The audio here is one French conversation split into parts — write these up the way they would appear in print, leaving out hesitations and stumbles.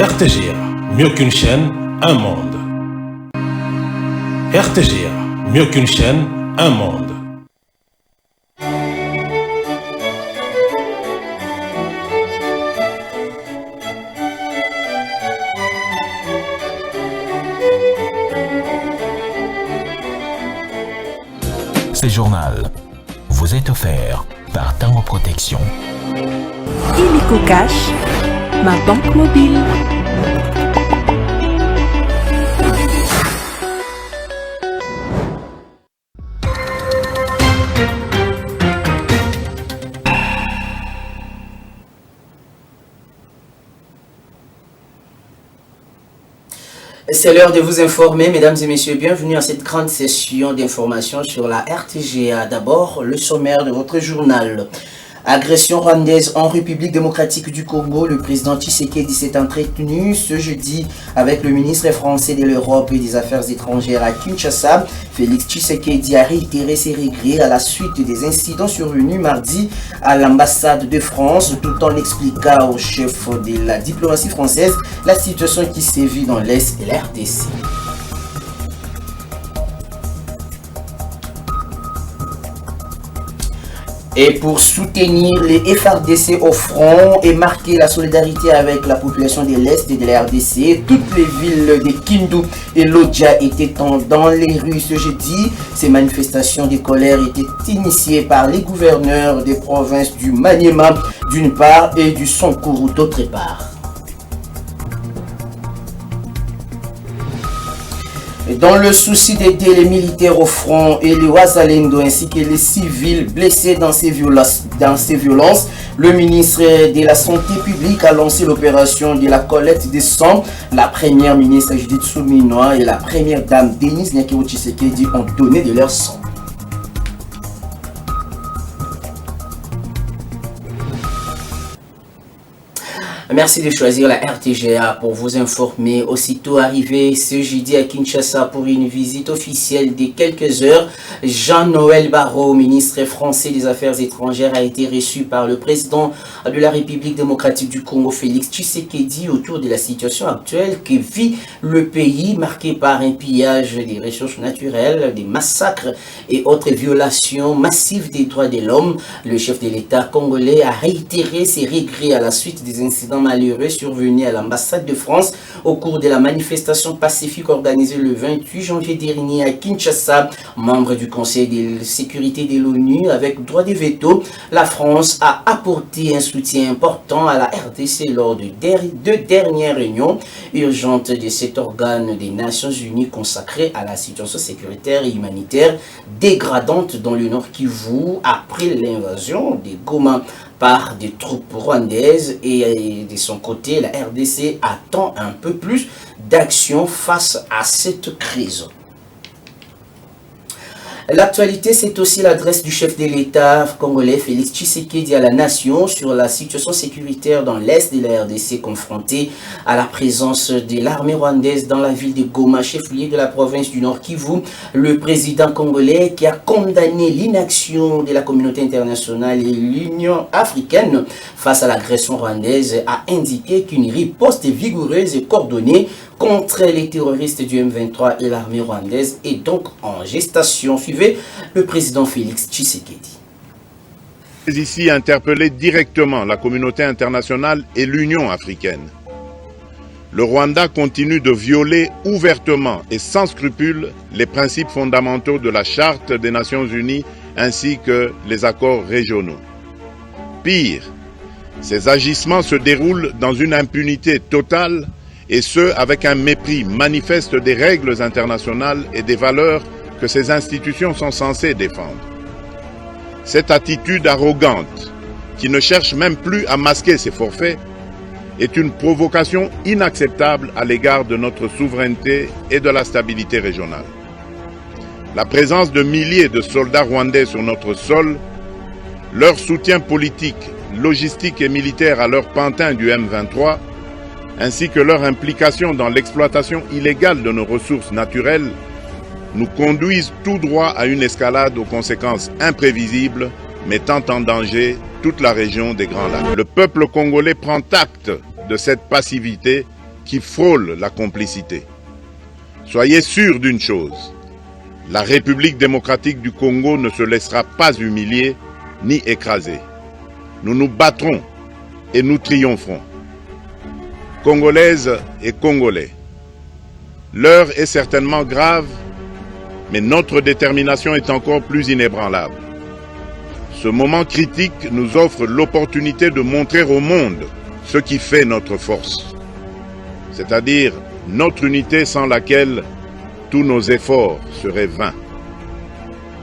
RTGA, mieux qu'une chaîne, un monde. RTGA, mieux qu'une chaîne, un monde. Ce journal vous est offert par Tango Protection. Illico Cash, ma banque mobile. C'est l'heure de vous informer, mesdames et messieurs. Bienvenue à cette grande session d'information sur la RTGA. D'abord, le sommaire de votre journal. Agression rwandaise en République démocratique du Congo. Le président Tshisekedi s'est entretenu ce jeudi avec le ministre français de l'Europe et des Affaires étrangères à Kinshasa. Félix Tshisekedi a réitéré ses regrets à la suite des incidents survenus mardi à l'ambassade de France, tout en expliquant au chef de la diplomatie française la situation qui sévit dans l'Est et la RDC. Et pour soutenir les FRDC au front et marquer la solidarité avec la population de l'Est et de la RDC, toutes les villes de Kindu et Lodja étaient dans les rues ce jeudi. Ces manifestations de colère étaient initiées par les gouverneurs des provinces du Maniema d'une part et du Sankuru d'autre part. Dans le souci d'aider les militaires au front et les Wazalendo ainsi que les civils blessés dans ces violences, le ministre de la Santé publique a lancé l'opération de la collecte des sang. La première ministre Judith Suminwa et la première dame Denise Nyakiro Tshisekedi ont donné de leur sang. Merci de choisir la RTGA pour vous informer. Aussitôt arrivé ce jeudi à Kinshasa pour une visite officielle de quelques heures, Jean-Noël Barrot, ministre français des Affaires étrangères, a été reçu par le président de la République démocratique du Congo, Félix Tshisekedi, autour de la situation actuelle que vit le pays, marqué par un pillage des ressources naturelles, des massacres et autres violations massives des droits de l'homme. Le chef de l'État congolais a réitéré ses regrets à la suite des incidents malheureux survenu à l'ambassade de France au cours de la manifestation pacifique organisée le 28 janvier dernier à Kinshasa. Membre du Conseil de sécurité de l'ONU avec droit de veto, la France a apporté un soutien important à la RDC lors de deux dernières réunions urgentes de cet organe des Nations Unies consacré à la situation sécuritaire et humanitaire dégradante dans le Nord Kivu après l'invasion des Goma par des troupes rwandaises, et de son côté, la RDC attend un peu plus d'action face à cette crise. L'actualité, c'est aussi l'adresse du chef de l'État congolais Félix Tshisekedi à la nation sur la situation sécuritaire dans l'Est de la RDC confrontée à la présence de l'armée rwandaise dans la ville de Goma, chef-lieu de la province du Nord Kivu. Le président congolais qui a condamné l'inaction de la communauté internationale et l'Union africaine face à l'agression rwandaise a indiqué qu'une riposte vigoureuse et coordonnée contre les terroristes du M23 et l'armée rwandaise est donc en gestation. Suivez le président Félix Tshisekedi. Ici interpeller directement la communauté internationale et l'Union africaine. Le Rwanda continue de violer ouvertement et sans scrupule les principes fondamentaux de la Charte des Nations Unies ainsi que les accords régionaux. Pire, ces agissements se déroulent dans une impunité totale, et ce, avec un mépris manifeste des règles internationales et des valeurs que ces institutions sont censées défendre. Cette attitude arrogante, qui ne cherche même plus à masquer ses forfaits, est une provocation inacceptable à l'égard de notre souveraineté et de la stabilité régionale. La présence de milliers de soldats rwandais sur notre sol, leur soutien politique, logistique et militaire à leur pantin du M23, ainsi que leur implication dans l'exploitation illégale de nos ressources naturelles, nous conduisent tout droit à une escalade aux conséquences imprévisibles, mettant en danger toute la région des Grands Lacs. Le peuple congolais prend acte de cette passivité qui frôlent la complicité. Soyez sûrs d'une chose, la République démocratique du Congo ne se laissera pas humilier ni écraser. Nous nous battrons et nous triompherons. Congolaises et Congolais, l'heure est certainement grave, mais notre détermination est encore plus inébranlable. Ce moment critique nous offre l'opportunité de montrer au monde ce qui fait notre force, c'est-à-dire notre unité sans laquelle tous nos efforts seraient vains.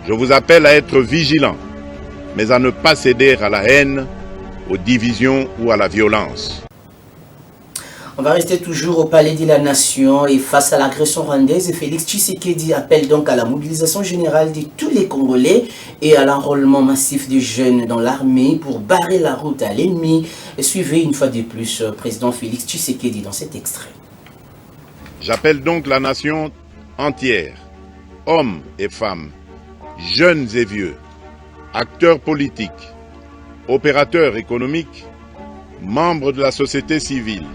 Je vous appelle à être vigilants, mais à ne pas céder à la haine, aux divisions ou à la violence. On va rester toujours au Palais de la Nation et face à l'agression rwandaise, Félix Tshisekedi appelle donc à la mobilisation générale de tous les Congolais et à l'enrôlement massif des jeunes dans l'armée pour barrer la route à l'ennemi. Suivez une fois de plus président Félix Tshisekedi dans cet extrait. J'appelle donc la nation entière, hommes et femmes, jeunes et vieux, acteurs politiques, opérateurs économiques, membres de la société civile,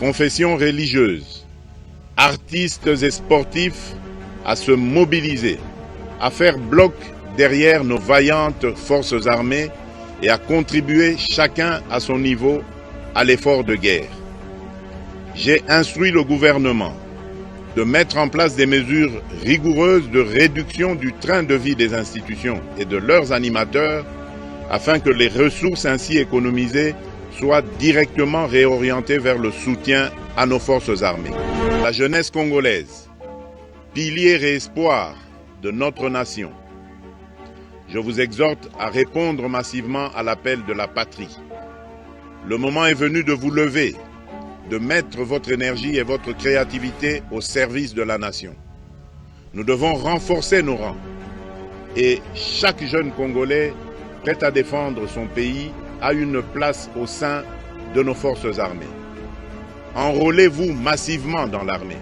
confessions religieuses, artistes et sportifs à se mobiliser, à faire bloc derrière nos vaillantes forces armées et à contribuer chacun à son niveau à l'effort de guerre. J'ai instruit le gouvernement de mettre en place des mesures rigoureuses de réduction du train de vie des institutions et de leurs animateurs afin que les ressources ainsi économisées soient directement réorientées vers le soutien à nos forces armées. La jeunesse congolaise, pilier et espoir de notre nation, je vous exhorte à répondre massivement à l'appel de la patrie. Le moment est venu de vous lever, de mettre votre énergie et votre créativité au service de la nation. Nous devons renforcer nos rangs et chaque jeune Congolais prêt à défendre son pays a une place au sein de nos forces armées. Enrôlez-vous massivement dans l'armée.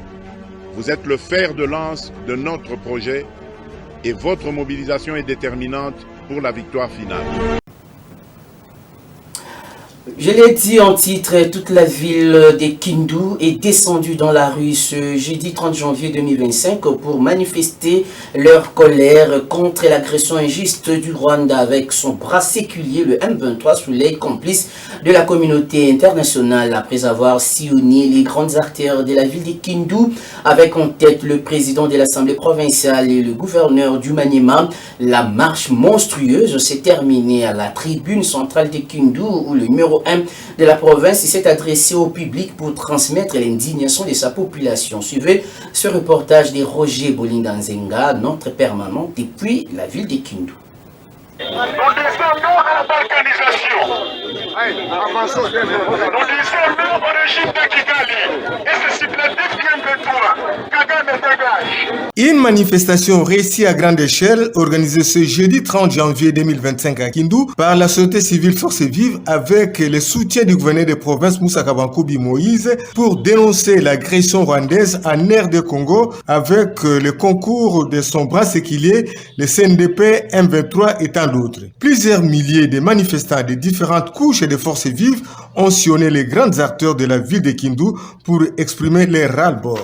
Vous êtes le fer de lance de notre projet et votre mobilisation est déterminante pour la victoire finale. Je l'ai dit en titre, toute la ville de Kindu est descendue dans la rue ce jeudi 30 janvier 2025 pour manifester leur colère contre l'agression injuste du Rwanda avec son bras séculier, le M23, sous les complices de la communauté internationale. Après avoir sillonné les grandes artères de la ville de Kindu, avec en tête le président de l'Assemblée provinciale et le gouverneur du Maniema, la marche monstrueuse s'est terminée à la tribune centrale de Kindu où le numéro de la province s'est adressé au public pour transmettre l'indignation de sa population. Suivez ce reportage de Roger Bolindanzenga, notre permanent depuis la ville de Kindu. Nous disons non à la balkanisation. Nous disons non au régime de Kigali. Et c'est supplétif M23. Kagame dégage. Une manifestation réussie à grande échelle, organisée ce jeudi 30 janvier 2025 à Kindu par la société civile Force Vive avec le soutien du gouverneur de province Moussa Kabankubi Moïse pour dénoncer l'agression rwandaise en aire de Congo avec le concours de son bras séculier, le CNDP M23 étant d'autres. Plusieurs milliers de manifestants de différentes couches de forces vives ont sillonné les grands acteurs de la ville de Kindu pour exprimer leur ras-le-bol.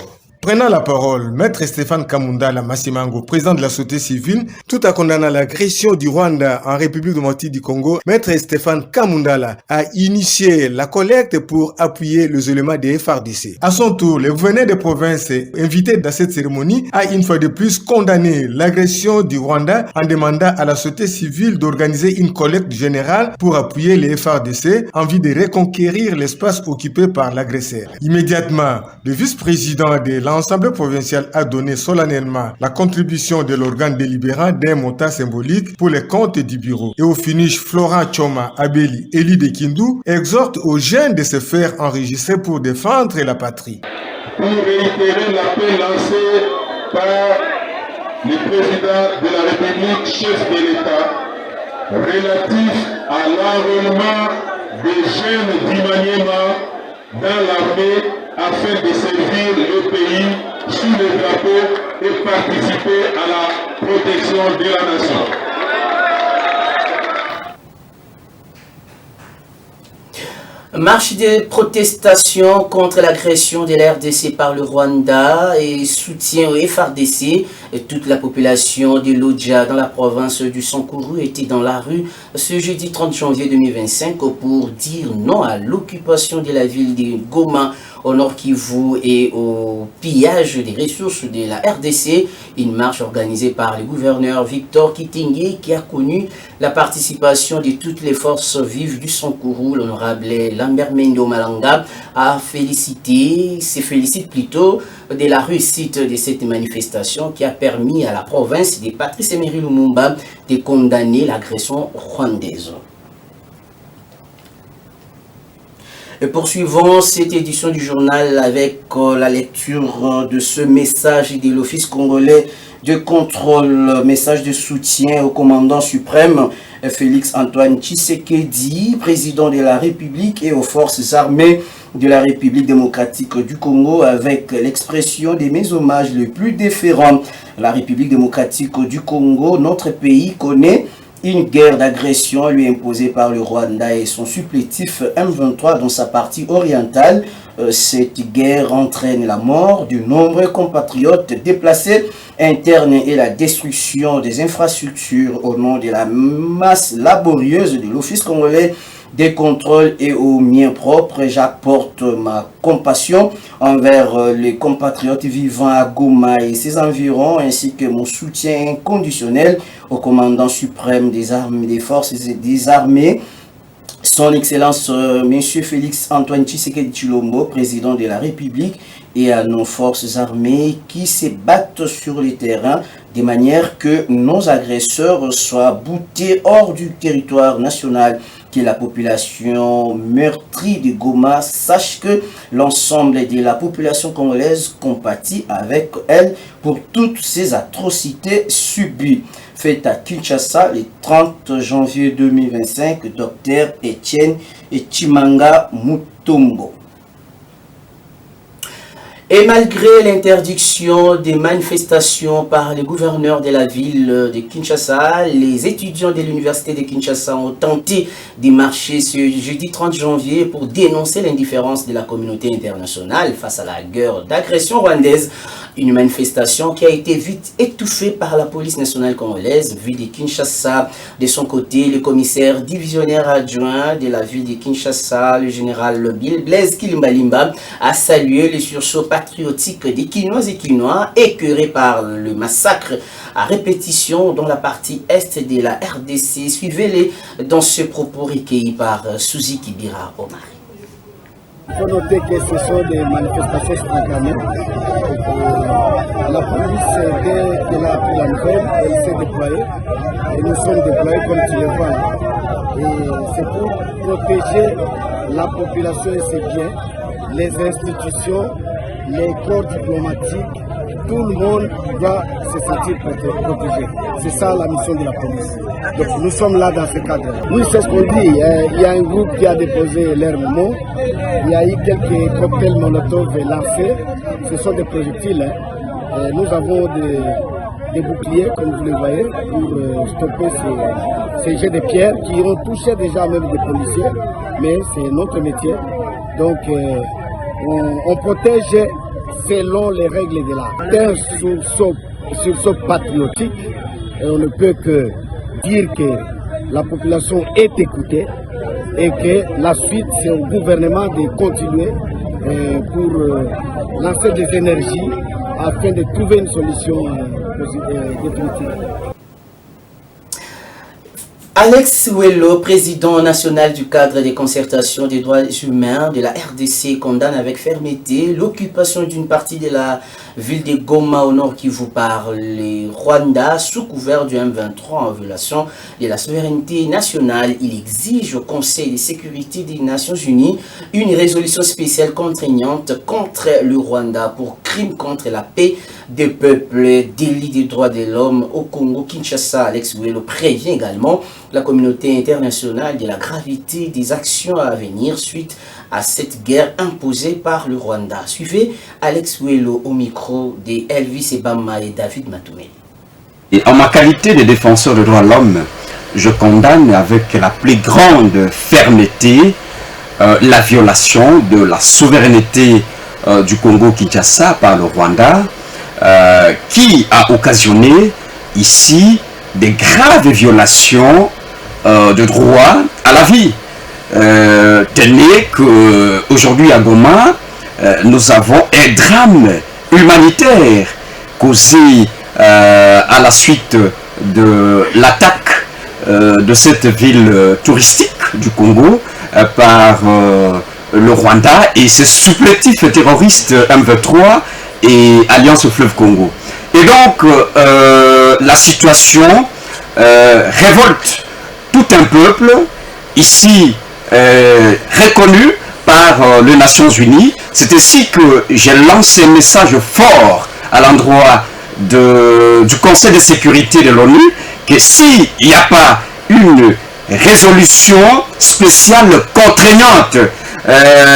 Prenant la parole, Maître Stéphane Kamundala Massimango, président de la société civile, tout en condamnant l'agression du Rwanda en République démocratique du Congo, Maître Stéphane Kamundala a initié la collecte pour appuyer les éléments des FARDC. À son tour, le gouverneur de province invité dans cette cérémonie a une fois de plus condamné l'agression du Rwanda en demandant à la société civile d'organiser une collecte générale pour appuyer les FARDC en vue de reconquérir l'espace occupé par l'agresseur. Immédiatement, le vice-président de l'Assemblée provinciale a donné solennellement la contribution de l'organe délibérant d'un montant symbolique pour les comptes du bureau. Et au finish, Florent Choma Abeli, élu de Kindu, exhorte aux jeunes de se faire enregistrer pour défendre la patrie. Pour réitérer l'appel lancé par le président de la République, chef de l'État, relatif à l'enrôlement des jeunes du Maniema dans l'armée afin de servir le pays sous le drapeau et participer à la protection de la nation. Marche de protestation contre l'agression de la RDC par le Rwanda et soutien au FARDC. Toute la population de Lodja dans la province du Sankuru était dans la rue ce jeudi 30 janvier 2025 pour dire non à l'occupation de la ville de Goma au Nord Kivu et au pillage des ressources de la RDC. Une marche organisée par le gouverneur Victor Kitingi qui a connu la participation de toutes les forces vives du Sankuru. L'honorable Lambert Mendo Malanga se félicite plutôt de la réussite de cette manifestation qui a permis à la province de Patrice Emery Lumumba de condamner l'agression rwandaise. Et poursuivons cette édition du journal avec la lecture de ce message de l'Office congolais de contrôle, message de soutien au commandant suprême Félix Antoine Tshisekedi, président de la République, et aux forces armées de la République démocratique du Congo, avec l'expression de mes hommages les plus déférents. La République démocratique du Congo, notre pays, connaît une guerre d'agression lui imposée par le Rwanda et son supplétif M23 dans sa partie orientale. Cette guerre entraîne la mort de nombreux compatriotes déplacés internes et la destruction des infrastructures au nom de la masse laborieuse de l'Office congolais des contrôles et aux miens propres. J'apporte ma compassion envers les compatriotes vivant à Goma et ses environs, ainsi que mon soutien inconditionnel au commandant suprême des armées, des forces des armées, son Excellence M. Félix Antoine Tshisekedi Tshilombo, président de la République, et à nos forces armées qui se battent sur les terrains de manière que nos agresseurs soient boutés hors du territoire national. Que la population meurtrie de Goma sache que l'ensemble de la population congolaise compatit avec elle pour toutes ces atrocités subies. Faites à Kinshasa le 30 janvier 2025, Dr Etienne Chimanga Mutombo. Et malgré l'interdiction des manifestations par le gouverneur de la ville de Kinshasa, les étudiants de l'université de Kinshasa ont tenté de marcher ce jeudi 30 janvier pour dénoncer l'indifférence de la communauté internationale face à la guerre d'agression rwandaise. Une manifestation qui a été vite étouffée par la police nationale congolaise, ville de Kinshasa. De son côté, le commissaire divisionnaire adjoint de la ville de Kinshasa, le général Blaise Kilimbalimba, a salué le sursaut patriotique des Kinoises et Kinois, écœurés par le massacre à répétition dans la partie est de la RDC. Suivez-les dans ce propos recueilli par Suzy Kibira Omar. Il faut noter que ce sont des manifestations spontanées. La police, dès qu'elle a pris la nouvelle, elle s'est déployée. Et nous sommes déployés comme tu le vois. Et c'est pour protéger la population et ses biens, les institutions, les corps diplomatiques. Tout le monde doit se sentir protégé. C'est ça la mission de la police. Donc nous sommes là dans ce cadre. Oui, c'est ce qu'on dit. Il y a un groupe qui a déposé l'armement. Il y a eu quelques cocktails Molotov lancés. Ce sont des projectiles. Nous avons des boucliers, comme vous le voyez, pour stopper ces jets de pierres qui ont touché déjà même des policiers. Mais c'est notre métier. Donc on protège selon les règles de l'art. C'est un sursaut patriotique et on ne peut que dire que la population est écoutée et que la suite c'est au gouvernement de continuer pour lancer des énergies afin de trouver une solution définitive. Alex Ouello, président national du cadre des concertations des droits humains de la RDC, condamne avec fermeté l'occupation d'une partie de la ville de Goma au nord Kivu par les Rwanda sous couvert du M23 en violation de la souveraineté nationale. Il exige au Conseil de sécurité des Nations Unies une résolution spéciale contraignante contre le Rwanda pour crimes contre la paix des peuples, délit des droits de l'homme au Congo. Kinshasa, Alex Ouello prévient également la communauté internationale de la gravité des actions à venir suite à cette guerre imposée par le Rwanda. Suivez Alex Ouello au micro de Elvis Ebama et David Matoumé. Et en ma qualité de défenseur des droits de l'homme, je condamne avec la plus grande fermeté la violation de la souveraineté du Congo-Kinshasa par le Rwanda, qui a occasionné ici des graves violations de droit à la vie. Tenez qu'aujourd'hui à Goma, nous avons un drame humanitaire causé à la suite de l'attaque de cette ville touristique du Congo par le Rwanda et ses supplétifs terroristes M23 et Alliance Fleuve Congo. Et donc la situation révolte tout un peuple ici reconnu par les Nations Unies. C'est ainsi que j'ai lancé un message fort à l'endroit du Conseil de sécurité de l'ONU que s'il n'y a pas une résolution spéciale contraignante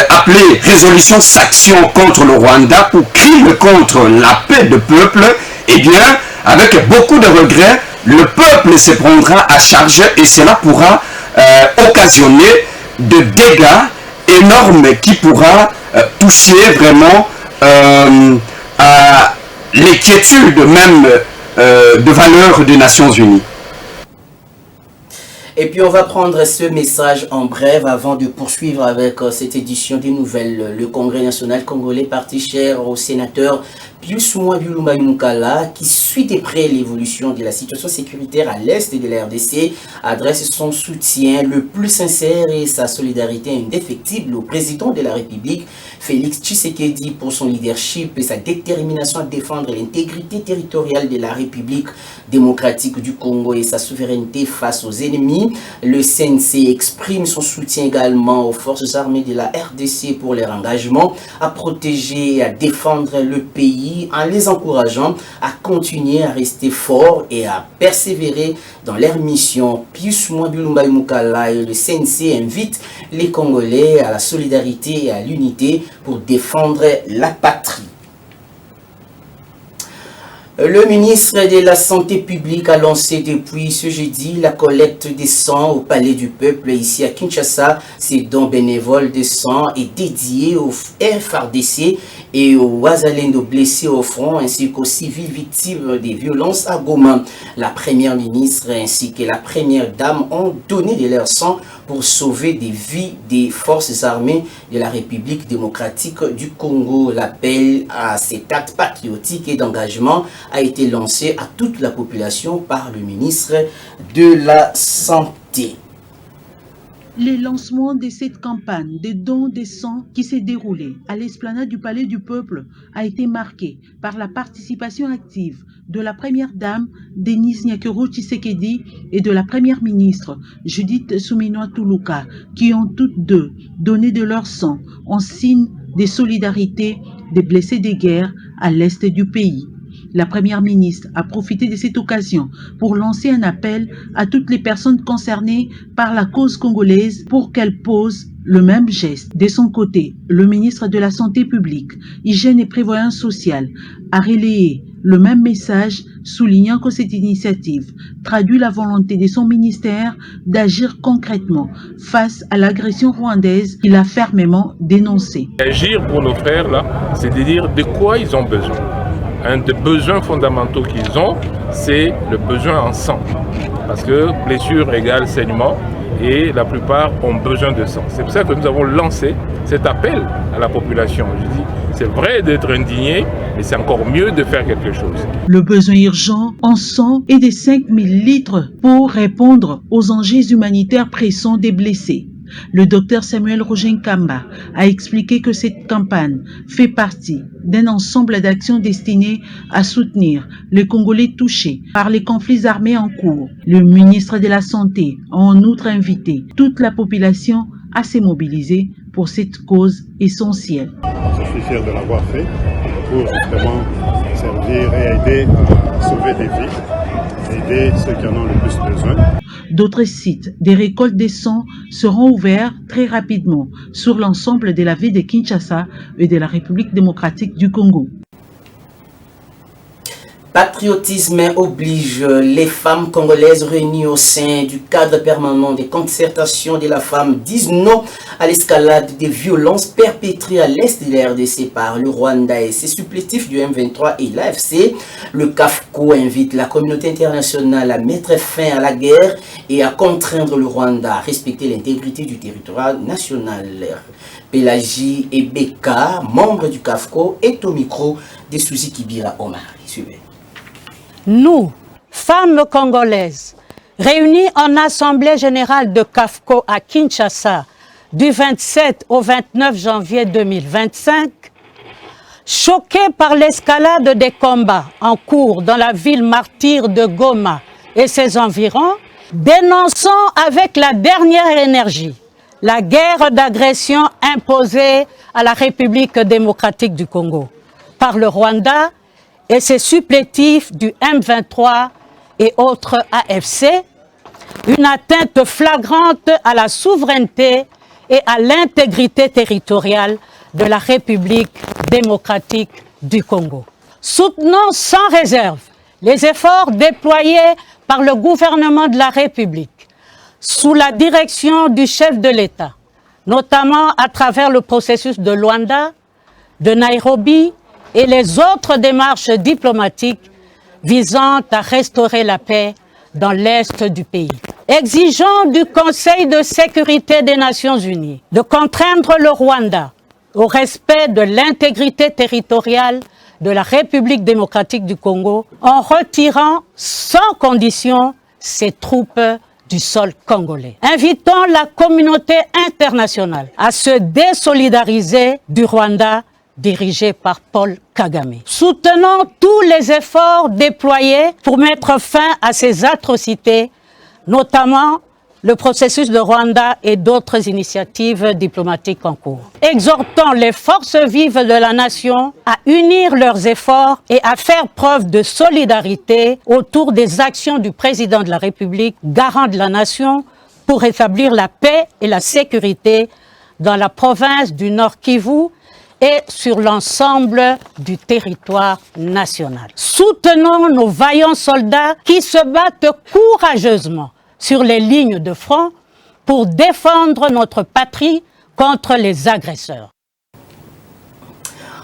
appelée résolution sanction contre le Rwanda pour crime contre la paix de peuple, eh bien, avec beaucoup de regrets, le peuple se prendra à charge et cela pourra occasionner de dégâts énormes qui pourra toucher vraiment à l'inquiétude même de valeur des Nations Unies. Et puis on va prendre ce message en bref avant de poursuivre avec cette édition des nouvelles. Le Congrès national congolais, parti cher au sénateur Pius Mwabulumba Mukala, qui suit de près l'évolution de la situation sécuritaire à l'est de la RDC, adresse son soutien le plus sincère et sa solidarité indéfectible au président de la République, Félix Tshisekedi, pour son leadership et sa détermination à défendre l'intégrité territoriale de la République démocratique du Congo et sa souveraineté face aux ennemis. Le CNC exprime son soutien également aux forces armées de la RDC pour leur engagement à protéger et à défendre le pays, en les encourageant à continuer à rester forts et à persévérer dans leur mission. Pius Mwabulumba Mukala et le CNC invitent les Congolais à la solidarité et à l'unité pour défendre la patrie. Le ministre de la Santé publique a lancé depuis ce jeudi la collecte des sangs au Palais du Peuple ici à Kinshasa. Ces dons bénévoles de sang est dédié aux FARDC et aux Wazalendo blessés au front ainsi qu'aux civils victimes des violences à Goma. La première ministre ainsi que la première dame ont donné de leur sang pour sauver des vies des forces armées de la République démocratique du Congo. L'appel à cet acte patriotique et d'engagement a été lancé à toute la population par le ministre de la Santé. Le lancement de cette campagne de dons de sang qui s'est déroulée à l'esplanade du Palais du Peuple a été marqué par la participation active de la première dame Denise Nyakero Tshisekedi et de la première ministre Judith Suminwa Tuluka, qui ont toutes deux donné de leur sang en signe de solidarité des blessés de guerre à l'est du pays. La première ministre a profité de cette occasion pour lancer un appel à toutes les personnes concernées par la cause congolaise pour qu'elles posent le même geste. De son côté, le ministre de la Santé publique, Hygiène et Prévoyance sociale a relayé le même message, soulignant que cette initiative traduit la volonté de son ministère d'agir concrètement face à l'agression rwandaise qu'il a fermement dénoncée. Agir pour nos frères, là, c'est de dire de quoi ils ont besoin. Un des besoins fondamentaux qu'ils ont, c'est le besoin en sang. Parce que blessure égale saignement et la plupart ont besoin de sang. C'est pour ça que nous avons lancé cet appel à la population. Je dis, c'est vrai d'être indigné, mais c'est encore mieux de faire quelque chose. Le besoin urgent en sang est de 5000 litres pour répondre aux enjeux humanitaires pressants des blessés. Le docteur Samuel Roger Nkamba a expliqué que cette campagne fait partie d'un ensemble d'actions destinées à soutenir les Congolais touchés par les conflits armés en cours. Le ministre de la Santé a en outre invité toute la population à se mobiliser pour cette cause essentielle. Je suis fier de l'avoir fait pour justement servir et aider à sauver des vies, aider ceux qui en ont le plus besoin. D'autres sites des récoltes de sang seront ouverts très rapidement sur l'ensemble de la ville de Kinshasa et de la République démocratique du Congo. Patriotisme oblige, les femmes congolaises réunies au sein du cadre permanent des concertations de la femme disent non à l'escalade des violences perpétrées à l'est de la RDC par le Rwanda et ses supplétifs du M23 et l'AFC. Le CAFCO invite la communauté internationale à mettre fin à la guerre et à contraindre le Rwanda à respecter l'intégrité du territoire national. Pélagie et Beka, membres du CAFCO, est au micro de Suzy Kibira Omar. Suivez. Nous, femmes congolaises, réunies en Assemblée générale de CAFCO à Kinshasa du 27 au 29 janvier 2025, choquées par l'escalade des combats en cours dans la ville martyre de Goma et ses environs, dénonçant avec la dernière énergie la guerre d'agression imposée à la République démocratique du Congo par le Rwanda et ses supplétifs du M23 et autres AFC, une atteinte flagrante à la souveraineté et à l'intégrité territoriale de la République démocratique du Congo. Soutenons sans réserve les efforts déployés par le gouvernement de la République sous la direction du chef de l'État, notamment à travers le processus de Luanda, de Nairobi et les autres démarches diplomatiques visant à restaurer la paix dans l'est du pays. Exigeons du Conseil de sécurité des Nations Unies de contraindre le Rwanda au respect de l'intégrité territoriale de la République démocratique du Congo en retirant sans condition ses troupes du sol congolais. Invitons la communauté internationale à se désolidariser du Rwanda dirigé par Paul Kagame. Soutenons tous les efforts déployés pour mettre fin à ces atrocités, notamment le processus de Rwanda et d'autres initiatives diplomatiques en cours. Exhortons les forces vives de la nation à unir leurs efforts et à faire preuve de solidarité autour des actions du président de la République, garant de la nation, pour rétablir la paix et la sécurité dans la province du Nord Kivu et sur l'ensemble du territoire national. Soutenons nos vaillants soldats qui se battent courageusement sur les lignes de front pour défendre notre patrie contre les agresseurs.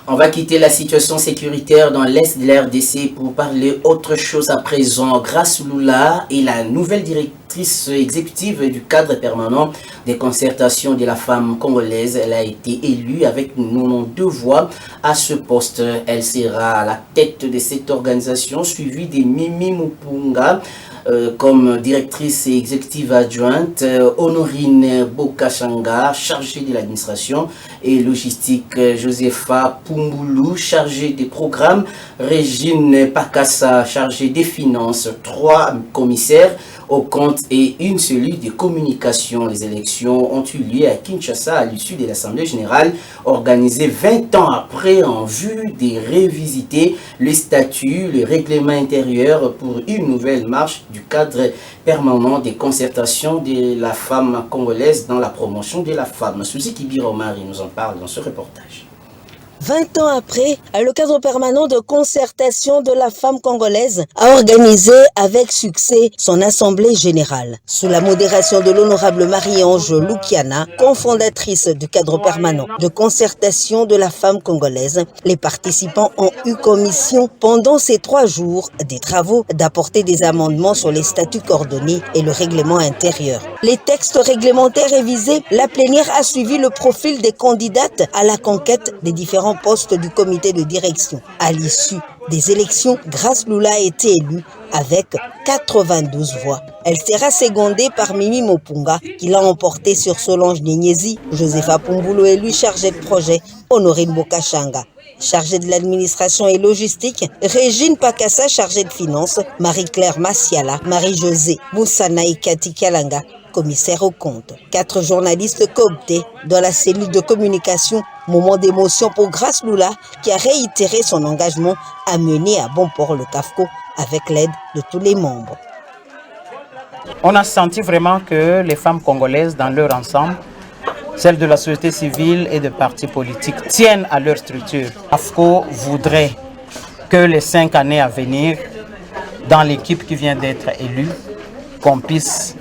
On va quitter la situation sécuritaire dans l'est de la RDC pour parler autre chose à présent. Grace Lula est la nouvelle directrice exécutive du cadre permanent des concertations de la femme congolaise. Elle a été élue avec 92 voix à ce poste. Elle sera à la tête de cette organisation, suivie de Mimi Mupunga comme directrice exécutive adjointe, Honorine Bokachanga, chargée de l'administration et logistique, Josepha Pumbulu, chargée des programmes, Régine Pakassa, chargée des finances, 3 commissaires au compte et une cellule de communication. Les élections ont eu lieu à Kinshasa à l'issue de l'Assemblée générale organisée 20 ans après en vue de révisiter le statut, le règlement intérieur pour une nouvelle marche du cadre permanent des concertations de la femme congolaise dans la promotion de la femme. Suzy Kibira Omar nous en parle dans ce reportage. 20 ans après, le cadre permanent de concertation de la femme congolaise a organisé avec succès son assemblée générale. Sous la modération de l'honorable Marie-Ange Lukiana, cofondatrice du cadre permanent de concertation de la femme congolaise, les participants ont eu commission pendant ces 3 jours des travaux d'apporter des amendements sur les statuts coordonnés et le règlement intérieur. Les textes réglementaires révisés, la plénière a suivi le profil des candidates à la conquête des différents postes du comité de direction. À l'issue des élections, Grace Lula a été élue avec 92 voix. Elle sera secondée par Mimi Mupunga, qui l'a emportée sur Solange Nyenyezi, Josepha Pumbulu élu chargé de projet, Honorine Bokachanga chargée de l'administration et logistique, Régine Pakassa chargée de finances, Marie-Claire Massiala, Marie-Josée Moussana et Cathy Kalanga, commissaire aux comptes. 4 journalistes cooptés dans la cellule de communication. Moment d'émotion pour Grace Lula qui a réitéré son engagement à mener à bon port le CAFCO avec l'aide de tous les membres. On a senti vraiment que les femmes congolaises dans leur ensemble, celles de la société civile et des partis politiques, tiennent à leur structure. CAFCO voudrait que les 5 années à venir, dans l'équipe qui vient d'être élue, qu'on puisse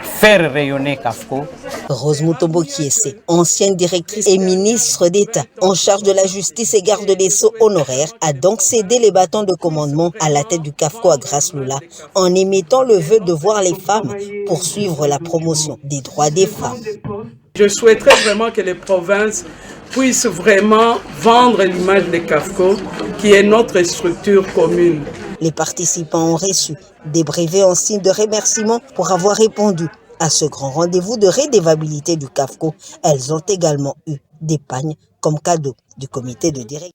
faire rayonner CAFCO. Rose Mutombo Kiese, ancienne directrice et ministre d'État en charge de la justice et garde des Sceaux honoraire, a donc cédé les bâtons de commandement à la tête du CAFCO à Grasse-Lula en émettant le vœu de voir les femmes poursuivre la promotion des droits des femmes. Je souhaiterais vraiment que les provinces puissent vraiment vendre l'image de CAFCO, qui est notre structure commune. Les participants ont reçu des brevets en signe de remerciement pour avoir répondu à ce grand rendez-vous de rédévabilité du CAFCO. Elles ont également eu des pagnes comme cadeau du comité de direction.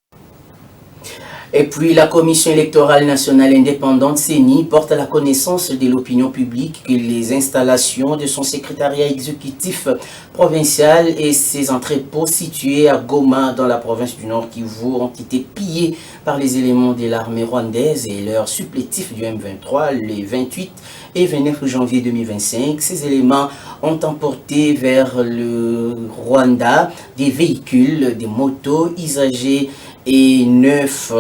Et puis la Commission électorale nationale indépendante CENI porte à la connaissance de l'opinion publique que les installations de son secrétariat exécutif provincial et ses entrepôts situés à Goma dans la province du Nord Kivu ont été pillés par les éléments de l'armée rwandaise et leurs supplétifs du M23 les 28 et 29 janvier 2025. Ces éléments ont emporté vers le Rwanda des véhicules, des motos usagées et 9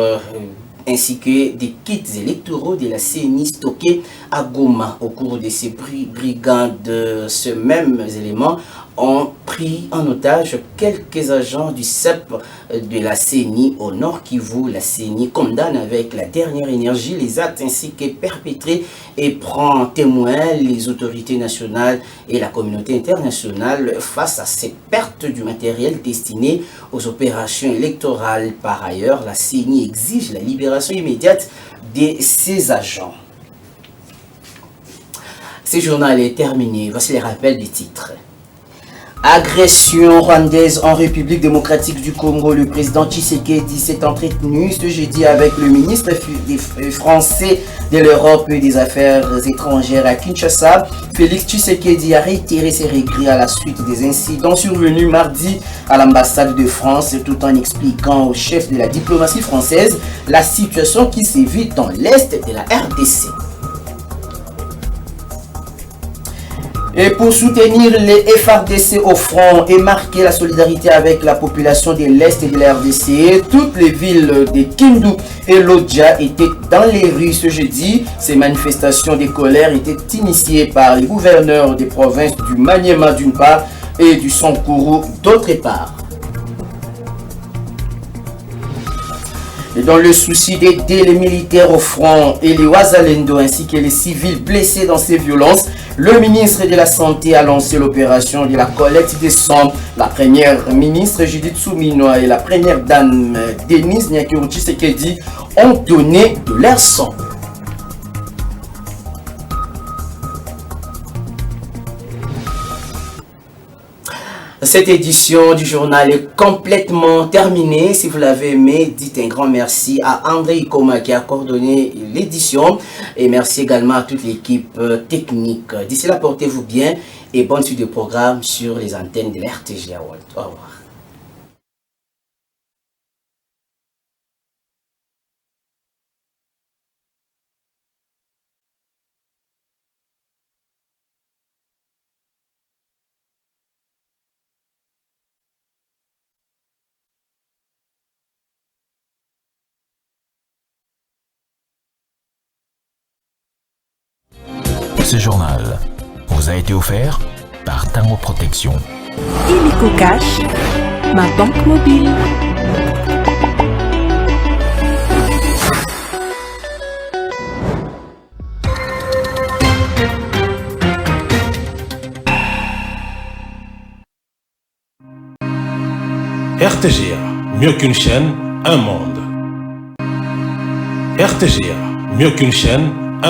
ainsi que des kits électoraux de la CENI stockés à Goma. Au cours de ces brigades, ces mêmes éléments ont pris en otage quelques agents du CEP de la CENI au Nord Kivu. La CENI condamne avec la dernière énergie les actes ainsi que perpétrés et prend en témoin les autorités nationales et la communauté internationale face à ces pertes du matériel destiné aux opérations électorales. Par ailleurs, la CENI exige la libération immédiate de ses agents. Ce journal est terminé. Voici les rappels des titres. Agression rwandaise en République démocratique du Congo. Le président Tshisekedi s'est entretenu ce jeudi avec le ministre français de l'Europe et des Affaires étrangères à Kinshasa. Félix Tshisekedi a réitéré ses regrets à la suite des incidents survenus mardi à l'ambassade de France, tout en expliquant au chef de la diplomatie française la situation qui sévit dans l'est de la RDC. Et pour soutenir les FARDC au front et marquer la solidarité avec la population de l'Est de la RDC, toutes les villes de Kindu et Lodja étaient dans les rues ce jeudi. Ces manifestations de colère étaient initiées par les gouverneurs des provinces du Maniema d'une part et du Sankuru d'autre part. Et dans le souci d'aider les militaires au front et les Wazalendo ainsi que les civils blessés dans ces violences, le ministre de la Santé a lancé l'opération de la collecte des sangs. La première ministre Judith Suminwa et la première dame Denise Nyakiro Tshisekedi ont donné de leur sang. Cette édition du journal est complètement terminée. Si vous l'avez aimé, dites un grand merci à André Ikoma qui a coordonné l'édition. Et merci également à toute l'équipe technique. D'ici là, portez-vous bien et bonne suite de programme sur les antennes de l'RTGA World. Au revoir. Ce journal vous a été offert par Tango Protection. Illico Cash, ma banque mobile. RTGA, mieux qu'une chaîne, un monde. RTGA, mieux qu'une chaîne,